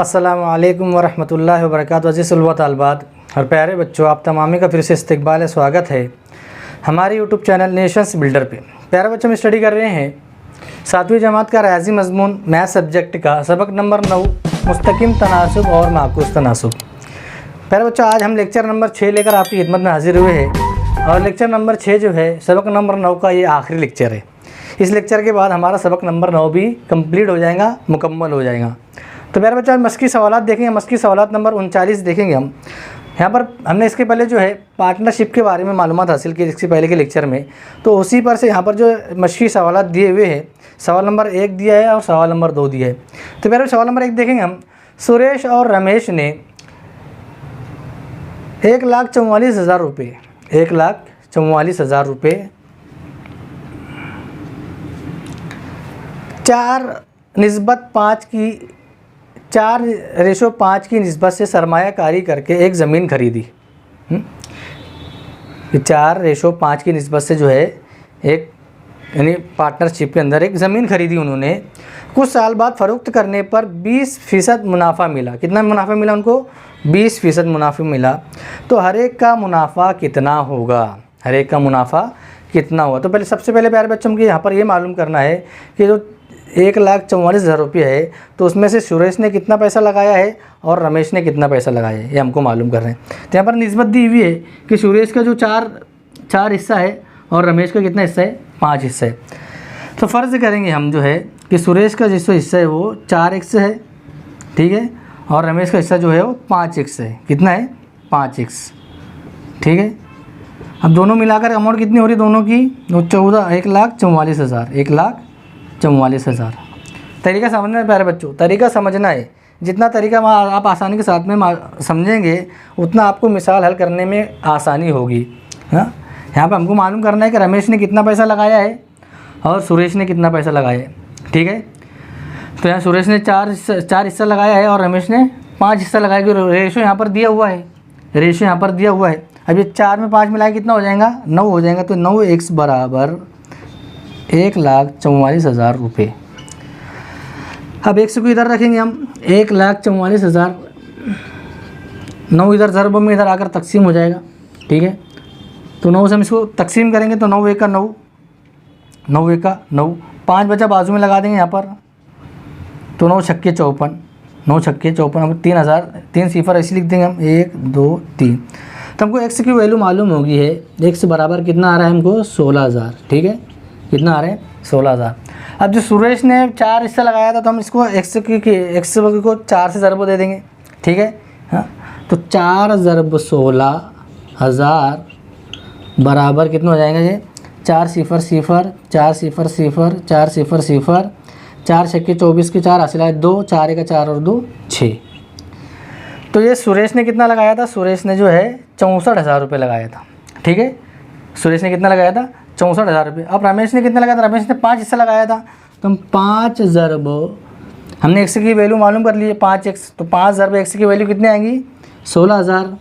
अस्सलामु अलैकुम वरहमतुल्लाहि वबरकातुहू। अज़ीज़ व तालिबात और प्यारे बच्चों, आप तमामी का फिर से इस्तकबाल है, स्वागत है हमारे यूट्यूब चैनल नेशंस बिल्डर पे। प्यारे बच्चों, हम स्टडी कर रहे हैं 7वीं जमात का रियाजी मज़मून मैथ सब्जेक्ट का सबक नंबर 9 मुस्तकिम तनासुब और माकूस तनासुब। प्यारे बच्चों, आज हम लेक्चर नंबर 6 लेकर आपकी खिदमत में हाजिर हुए हैं और लेक्चर नंबर 6 जो है सबक नंबर 9 का ये आखिरी लेक्चर है। इस लेक्चर के बाद हमारा सबक नंबर 9 भी कंप्लीट हो जाएगा, मुकम्मल हो जाएगा। तो प्यारे बच्चों, मस्की सवालात देखेंगे। मस्की सवालात नंबर 39 देखेंगे हम। यहाँ पर हमने इसके पहले जो है पार्टनरशिप के बारे में मालूमात हासिल की इसके पहले के लेक्चर में, तो उसी पर से यहाँ पर जो मस्की सवालात दिए हुए हैं, सवाल नंबर 1 दिया है और सवाल नंबर 2 दिया है। तो प्यारे सवाल नंबर 1 देखेंगे हम। सुरेश और रमेश ने 1,44,000 रुपये 1,44,000 रुपये 4:5 की निस्बत से सरमायाकारी करके एक ज़मीन खरीदी। 4:5 की निस्बत से जो है एक यानी पार्टनरशिप के अंदर एक ज़मीन खरीदी उन्होंने। कुछ साल बाद फ़रोख्त करने पर 20% मुनाफा मिला। कितना मुनाफा मिला उनको? 20% मुनाफा मिला। तो हर एक का मुनाफा कितना होगा? हर एक का मुनाफा कितना हुआ? तो पहले सबसे पहले प्यारे बच्चों को यहाँ पर ये मालूम करना है कि जो 1,44,000 रुपये है, तो उसमें से सुरेश ने कितना पैसा लगाया है और रमेश ने कितना पैसा लगाया है, ये हमको मालूम कर रहे हैं। तो यहाँ पर निस्बत दी हुई है कि सुरेश का जो चार हिस्सा है और रमेश का कितना हिस्सा है? 5 हिस्सा है। तो फ़र्ज़ करेंगे हम जो है कि सुरेश का जिस हिस्सा है वो 4x है, ठीक है, और रमेश का हिस्सा जो है वो 5x है। कितना है? 5x, ठीक है। अब दोनों मिलाकर अमाउंट कितनी हो रही है दोनों की? 1,44,000। तरीका समझना है प्यारे बच्चों, तरीका समझना है। जितना तरीका आप आसानी के साथ में समझेंगे उतना आपको मिसाल हल करने में आसानी होगी। हाँ, यहाँ पर हमको मालूम करना है कि रमेश ने कितना पैसा लगाया है और सुरेश ने कितना पैसा लगाया है, ठीक है। तो यहाँ सुरेश ने 4 हिस्सा लगाया है और रमेश ने 5 हिस्सा लगाया। कि रेशो यहाँ पर दिया हुआ है, अब ये 4 में 5 मिलाए कितना हो जाएगा? 9 हो जाएगा। तो 9x बराबर 1,44,000 रुपये। अब 1 को इधर रखेंगे हम, 1,44,000, 9 इधर ज़रब में इधर आकर तकसीम हो जाएगा, ठीक है। तो 9 से हम इसको तकसीम करेंगे तो 9 1 का 9, 9 1 का 9, 5 बचा बाजू में लगा देंगे यहाँ पर। तो 9 छक्के 54, 9 छक्के 54। अब 3,000, 3 सिफर ऐसे लिख देंगे हम, 1 2 3। तो हमको x की वैल्यू मालूम होगी है। x बराबर कितना आ रहा है हमको? 16,000, ठीक है। कितना आ रहा है? 16,000। अब जो सुरेश ने 4 हिस्सा लगाया था तो हम इसको x को 4 से ज़रब दे देंगे, ठीक है। हाँ, तो 4 × 16,000 बराबर कितना हो जाएगा? ये 4 सिफर सिफर 4 सिफर सिफर 4 सिफर सिफर 4 छक्के 24 के 4 हासिल आए 2, 4 1 4 और 2 6। तो ये सुरेश ने कितना लगाया था? सुरेश ने जो है 64,000 रुपये लगाया था, ठीक है। सुरेश ने कितना लगाया था? 64,000 रुपये। अब रमेश ने कितना लगाया था? रमेश ने 5 हिस्सा लगाया था। तो हम 5 ज़रब, हमने x की वैल्यू मालूम कर ली है 5x, तो 5 ज़रब x की वैल्यू कितनी आएंगी? 16,000,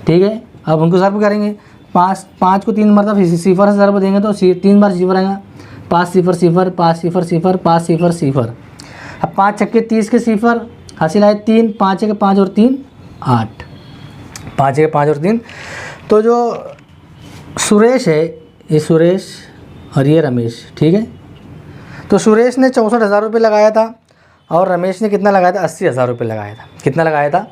ठीक है। अब उनको ज़रब करेंगे, 5 को 3 मरतब सिफर से ज़रब देंगे तो 3 बार सिफर आएगा। 5 सिफर सिफर 5 सिफर सिफर 5 सिफर सिफर। अब 5 छक्के 30 के सिफर हासिल आए 3, 5 1 5 और 3 8, 5 1 5 और 3। तो जो सुरेश है, ये सुरेश और ये रमेश, ठीक है। तो सुरेश ने 64,000 रुपये लगाया था और रमेश ने कितना लगाया था? 80,000 रुपये लगाया था। कितना लगाया था?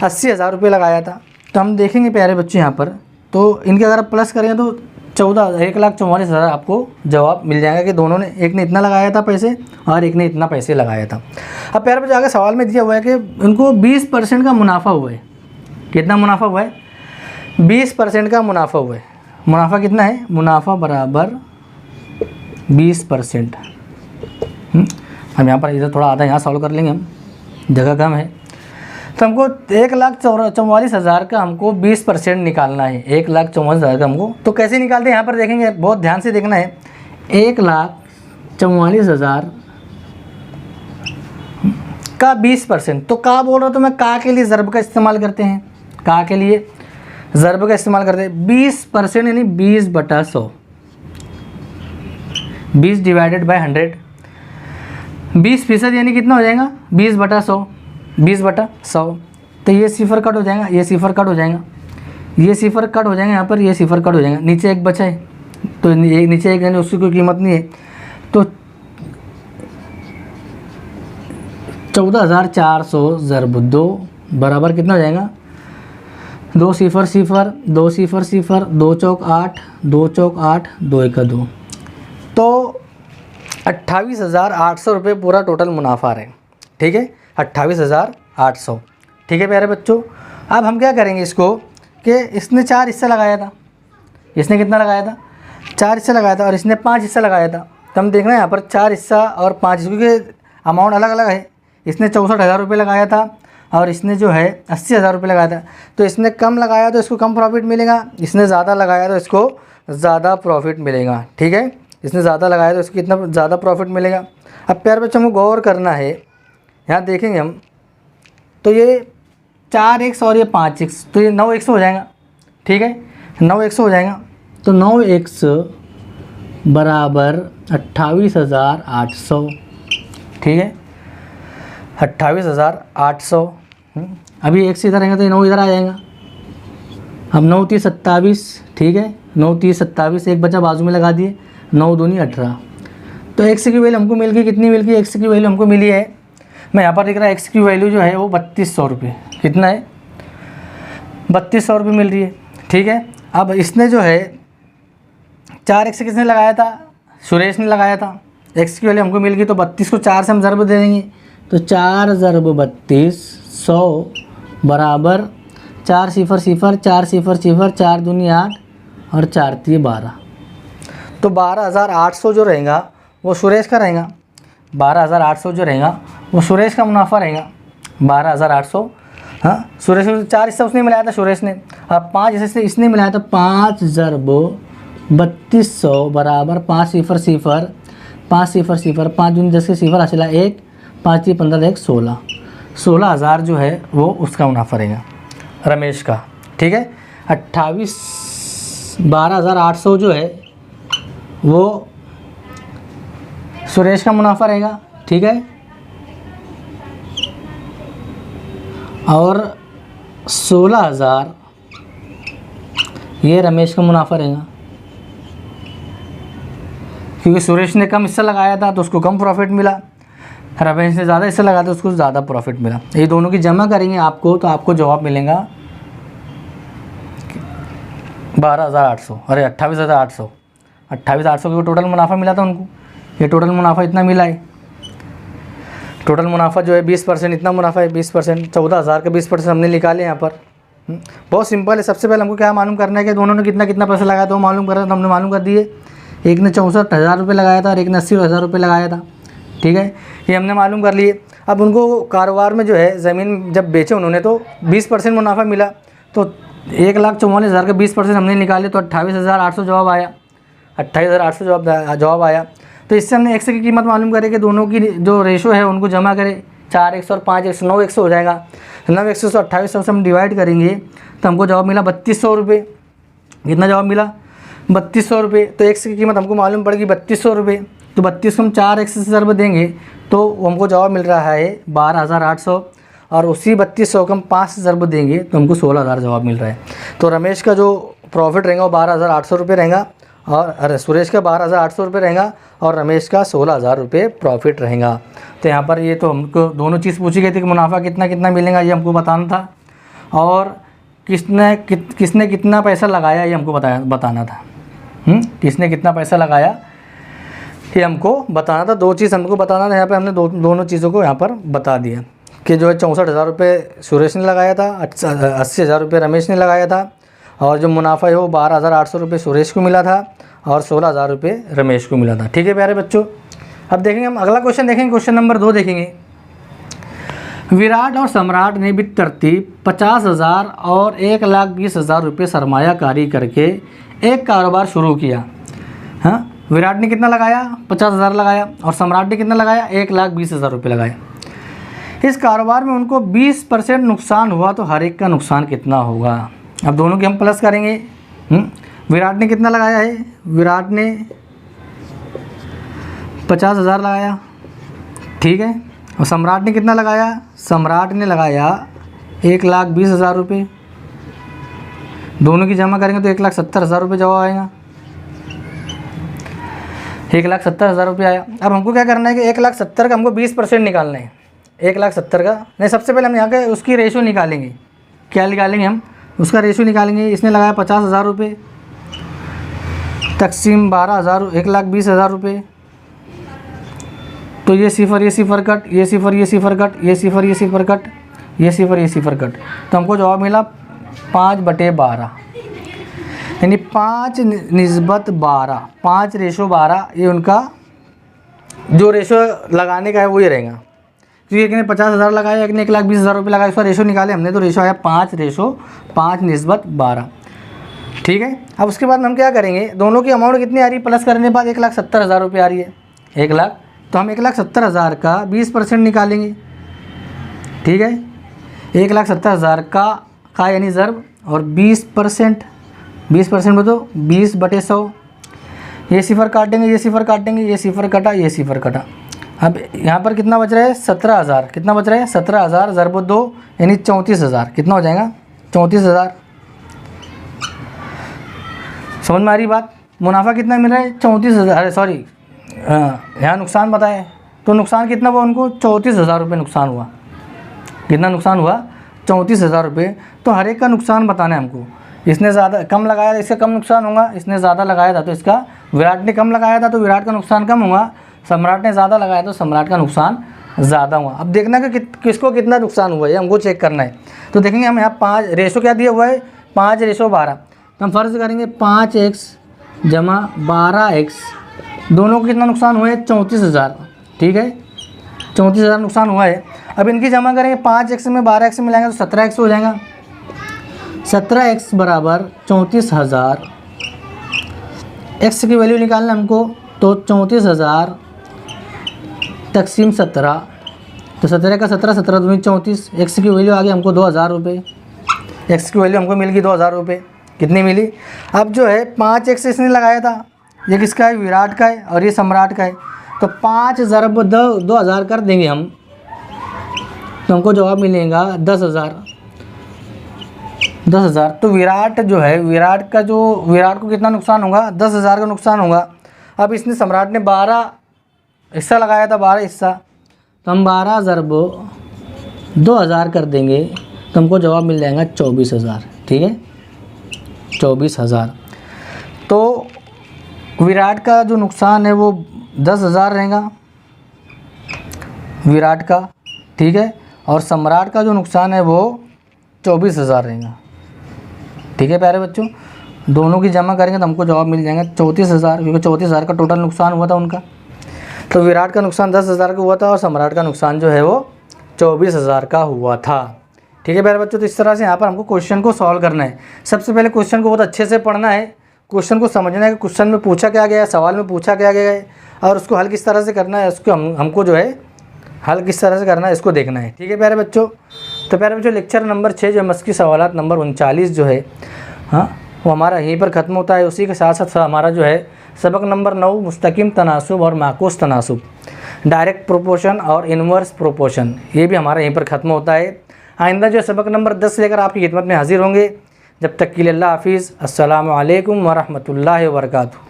80,000 रुपये लगाया था। तो हम देखेंगे प्यारे बच्चे यहाँ पर, तो इनके अगर आप प्लस करें तो 1,44,000 आपको जवाब मिल जाएगा कि दोनों ने, एक ने इतना लगाया था पैसे और एक ने इतना पैसे लगाया था। अब प्यारे बच्चे आगे सवाल में दिया हुआ है कि उनको 20% का मुनाफा हुआ है। कितना मुनाफा हुआ है? 20% का मुनाफा हुआ है। मुनाफा कितना है? मुनाफा बराबर 20%। हम यहाँ पर इधर थोड़ा आधा यहाँ सॉल्व कर लेंगे, हम जगह कम है। तो हमको 1,44,000 का हमको 20% निकालना है। 1,44,000 का हमको, तो कैसे निकालते हैं यहाँ पर देखेंगे, बहुत ध्यान से देखना है। 1,44,000 का 20%, तो का बोल रहा तो मैं का के लिए ज़रब का इस्तेमाल करते हैं। का के लिए ज़रब का इस्तेमाल करते हैं। 20% यानी 20/100, 20 डिवाइडेड बाय 100। 20% यानी कितना हो जाएगा 20/100, 20/100। तो ये सिफर कट हो जाएगा, ये सिफर कट हो जाएगा, ये सिफर कट हो जाएगा, यहाँ पर ये सिफर कट हो जाएगा, नीचे एक बचा है तो नीचे एक यानी उसकी कोई कीमत नहीं है। तो 14,400 ज़रब 2 बराबर कितना हो जाएगा 2 सिफर सिफर 2 सिफर सिफर 2 चौक 8 2 चौक 8 2 1 2। तो 28,800 रुपये पूरा टोटल मुनाफा है। ठीक है, 28,800। ठीक है प्यारे बच्चों, अब हम क्या करेंगे इसको कि इसने 4 हिस्सा लगाया था, इसने कितना लगाया था 4 हिस्सा लगाया था और इसने 5 हिस्सा लगाया था। तो हम देख रहे हैं यहाँ पर 4 हिस्सा और 5 हिस्सा, क्योंकि अमाउंट अलग अलग है। इसने 64,000 रुपये लगाया था और इसने जो है 80,000 रुपये लगाया था। तो इसने कम लगाया तो इसको कम प्रॉफिट मिलेगा, इसने ज़्यादा लगाया तो इसको ज़्यादा प्रॉफिट मिलेगा। ठीक है, इसने ज़्यादा लगाया तो इसको कितना ज़्यादा प्रॉफिट मिलेगा। अब प्यारे बच्चों हमको गौर करना है, यहाँ देखेंगे हम तो ये 4x और ये 5x, तो ये 9x हो जाएगा। ठीक है, 9x हो जाएगा। तो 9x बराबर 28,800। ठीक है, 28,800। अभी x इधर आएगा तो ये 9 इधर आ जाएगा। अब 9 3 27। ठीक है, 9 3 27, एक बचा बाजू में लगा दिए, 9 दूनी 18। तो x की वैल्यू हमको मिल गई, कितनी मिल गई x की वैल्यू हमको मिली है, मैं यहाँ पर देख रहा x की वैल्यू जो है वो 3200 रुपये, कितना है 3200 रुपये मिल रही है। ठीक है, अब इसने जो है 4x किसने लगाया था, सुरेश ने लगाया था। x की वैल्यू हमको मिल गई तो 32 को 4 से हम ज़रब दे देंगे, तो 4 ज़रब 32 100 बराबर 4 सिफर सिफर 4 सिफर सिफर 4 दूनी 8 और 4 3 12। तो 12,800 जो रहेगा वो सुरेश का रहेगा, 12,800 जो रहेगा वो सुरेश का मुनाफा रहेगा, 12,800। हाँ, सुरेश को 4 हिस्सा उसने मिलाया था सुरेश ने, और 5 हिस्से इसने मिलाया था। 5 ज़रब 3200 बराबर 5 सिफर सिफर 5 सिफर सिफर 5 दूनी 10 के सिफर हासिल 1 5 3 15 1 16। 16,000 जो है वो उसका मुनाफा रहेगा रमेश का। ठीक है, 12,800 जो है वो सुरेश का मुनाफा रहेगा। ठीक है, और 16,000 ये रमेश का मुनाफा रहेगा, क्योंकि सुरेश ने कम हिस्सा लगाया था तो उसको कम प्रॉफिट मिला, रमेश ने ज़्यादा हिस्सा लगाया तो उसको ज़्यादा प्रॉफिट मिला। ये दोनों की जमा करेंगे आपको तो आपको जवाब मिलेगा 12,800, अरे 28,800। 28,800 का टोटल मुनाफा मिला था उनको, ये टोटल मुनाफा इतना मिला है। टोटल मुनाफा जो है 20% इतना मुनाफा है, 20%, 14,000 का 20% हमने निकाले यहाँ पर। बहुत सिंपल है। सबसे पहले हमको क्या मालूम करना है कि दोनों ने कितना कितना पैसा लगाया था, वो मालूम कर रहा था, तो हमने मालूम कर दिए। एक ने 64,000 रुपये लगाया था और एक ने 80,000 रुपये लगाया था। ठीक है, ये हमने मालूम कर लिए। अब उनको कारोबार में जो है ज़मीन जब बेचे उन्होंने तो 20% मुनाफा मिला, तो 1,44,000 का 20% हमने निकाले तो 28,800 जवाब आया, 28,800 जवाब आया। तो इससे हमने x की कीमत मालूम करें कि दोनों की जो रेशो है उनको जमा करें, 4x और 5x 9x हो जाएगा। 9x से 2800 से हम डिवाइड करेंगे तो हमको जवाब मिला 3200 रुपये। कितना जवाब मिला 3200 रुपये। तो x की कीमत हमको मालूम पड़ेगी 3200 रुपये। तो 32 को हम 4x से ज़रब देंगे तो हमको जवाब मिल रहा है 12,800, और उसी 3200 को हम 5 से ज़रब देंगे तो हमको 16,000 जवाब मिल रहा है। तो रमेश का जो प्रॉफिट रहेगा वो 12,800 रुपये रहेगा, और अरे सुरेश का 12,800 रुपये रहेगा और रमेश का 16,000 रुपये प्रॉफिट रहेगा। तो यहाँ पर ये तो हमको दोनों चीज़ पूछी गई थी कि मुनाफा कितना कितना मिलेगा ये हमको बताना था, और किसने कितना पैसा लगाया ये हमको बताना था। किसने कितना पैसा लगाया ये हमको बताना था। दो चीज़ हमको बताना था, यहाँ पे हमने दोनों चीज़ों को यहाँ पर बता दिया कि जो है 64,000 रुपये सुरेश ने लगाया था, 80,000 रुपये रमेश ने लगाया था, और जो मुनाफा है वो 12,800 रुपये सुरेश को मिला था और 16,000 रुपये रमेश को मिला था। ठीक है प्यारे बच्चों, अब देखेंगे हम अगला क्वेश्चन देखेंगे, क्वेश्चन नंबर 2 देखेंगे। विराट और सम्राट ने भी तरतीब 50,000 और 1,20,000 रुपये सरमायाकारी करके एक कारोबार शुरू किया। हाँ, विराट ने कितना लगाया 50,000 लगाया और सम्राट ने कितना लगाया 1,20,000 रुपये लगाया। इस कारोबार में उनको 20% नुकसान हुआ तो हर एक का नुकसान कितना होगा। अब दोनों की हम प्लस करेंगे। विराट ने कितना लगाया है, विराट ने 50,000 लगाया, ठीक है। और सम्राट ने कितना लगाया, सम्राट ने लगाया 1,20,000 रुपये। दोनों की जमा करेंगे तो 1,70,000 रुपये जवाब आएगा। 1,70,000 रुपये आया। अब हमको क्या करना है कि 1,70,000 का हमको 20% निकालना है। 1,70,000 का नहीं, सबसे पहले हम यहाँ के उसकी रेशो निकालेंगे। क्या निकालेंगे हम, उसका रेशो निकालेंगे। इसने लगाया 50,000 रुपये तकसीम 12,000, 1,20,000 रुपये। तो ये सिफर कट, ये सिफर कट, ये सिफर कट, ये सिफर कट, तो हमको जवाब मिला 5/12, यानी 5:12, 5:12 ये उनका जो रेशो लगाने का है वो ये रहेगा। क्योंकि एक ने 50,000 लगाया, एक ने 1,20,000 रुपये लगाया, उसका रेशो निकाले हमने, तो रेशो आया 5:5:12। ठीक है। अब उसके बाद हम क्या करेंगे, दोनों की अमाउंट कितनी आ रही है, प्लस करने के बाद 1,70,000 रुपये आ रही है। 1 लाख, तो हम 1,70,000 का 20% निकालेंगे। ठीक है। 1,70,000 का यानी ज़र्ब और 20% में तो 20/100। ये सिफर काटेंगे, ये सिफर काटेंगे, ये सिफर कटा, ये सिफर कटा। अब यहाँ पर कितना बच रहा है, 17,000। कितना बच रहा है, 17,000 ज़रब 2 यानी 34,000। कितना हो जाएगा, 34,000। समझ में आ रही बात। मुनाफा कितना मिल रहा है, 34,000। अरे सॉरी, यहाँ नुकसान बताए, तो नुकसान कितना हुआ उनको, 34,000 रुपये नुकसान हुआ। कितना नुकसान हुआ, 34,000 रुपये। तो हर एक का नुकसान बताना है हमको। इसने ज़्यादा कम लगाया था, इसका कम नुकसान होगा। इसने ज़्यादा लगाया था तो इसका, विराट ने कम लगाया था तो विराट का नुकसान कम होगा। सम्राट ने ज़्यादा लगाया तो सम्राट का नुकसान ज़्यादा हुआ। अब देखना कि किसको कितना नुकसान हुआ है, हमको चेक करना है। तो देखेंगे हम यहाँ 5 रेशो क्या दिया हुआ है, 5:12। तो हम फ़र्ज़ करेंगे 5x जमा 12x, दोनों को कितना नुकसान हुआ है, 34,000। ठीक है, 34,000 नुकसान हुआ है। अब इनकी जमा करेंगे, 5x में 12x मिलाएंगे तो 17x हो जाएगा। 17x बराबर 34,000। x की वैल्यू निकालना हमको, तो 34,000 तकसीम 17, तो 17 का 17, 17 दूनी 34। x की वैल्यू आ गई हमको 2,000 रुपये। x की वैल्यू हमको मिल गई 2,000 रुपये। कितनी मिली। अब जो है 5x इसने लगाया था, ये किसका है, विराट का है, और ये सम्राट का है। तो 5 ज़रब 2,000 कर देंगे हम, तो हमको जवाब मिलेगा 10,000। 10,000। तो विराट जो है, विराट को कितना नुकसान होगा, 10,000 का नुकसान होगा। अब इसने, सम्राट ने 12 हिस्सा लगाया था, 12 हिस्सा, तो हम 12 ज़रब 2,000 कर देंगे, तो हमको जवाब मिल जाएगा 24,000। ठीक है, 24,000। तो विराट का जो नुकसान है वो 10,000 रहेगा, विराट का। ठीक है, और सम्राट का जो नुकसान है वो 24,000 रहेगा। ठीक है प्यारे बच्चों, दोनों की जमा करेंगे तो हमको जवाब मिल जाएगा 34,000, क्योंकि 34,000 का टोटल नुकसान हुआ था उनका। तो विराट का नुकसान 10,000 का हुआ था और सम्राट का नुकसान जो है वो 24,000 का हुआ था। ठीक है प्यारे बच्चों, तो इस तरह से यहाँ पर हमको क्वेश्चन को सॉल्व करना है। सबसे पहले क्वेश्चन को बहुत अच्छे से पढ़ना है, क्वेश्चन को समझना है कि क्वेश्चन में पूछा क्या गया है, सवाल में पूछा क्या गया है, और उसको हल किस तरह से करना है, उसको हमको जो है हल किस तरह से करना है, इसको देखना है। ठीक है प्यारे बच्चों, तो प्यारे बच्चों लेक्चर नंबर 6 जो मस्की सवालात नंबर 39 जो है, हाँ, वो हमारा यहीं पर ख़त्म होता है। उसी के साथ साथ हमारा जो है सबक नंबर 9 मुस्तकिम तनासुब और माकूस तनासुब, डायरेक्ट प्रोपोर्शन और इन्वर्स प्रोपोर्शन, ये भी हमारा यहीं पर ख़त्म होता है। आइंदा जो सबक नंबर 10 लेकर आपकी खिदमत में हाजिर होंगे। जब तक के लिए अल्लाह हाफिज़, अस्सलामु अलैकुम व रहमतुल्लाहि व बरकातुहू।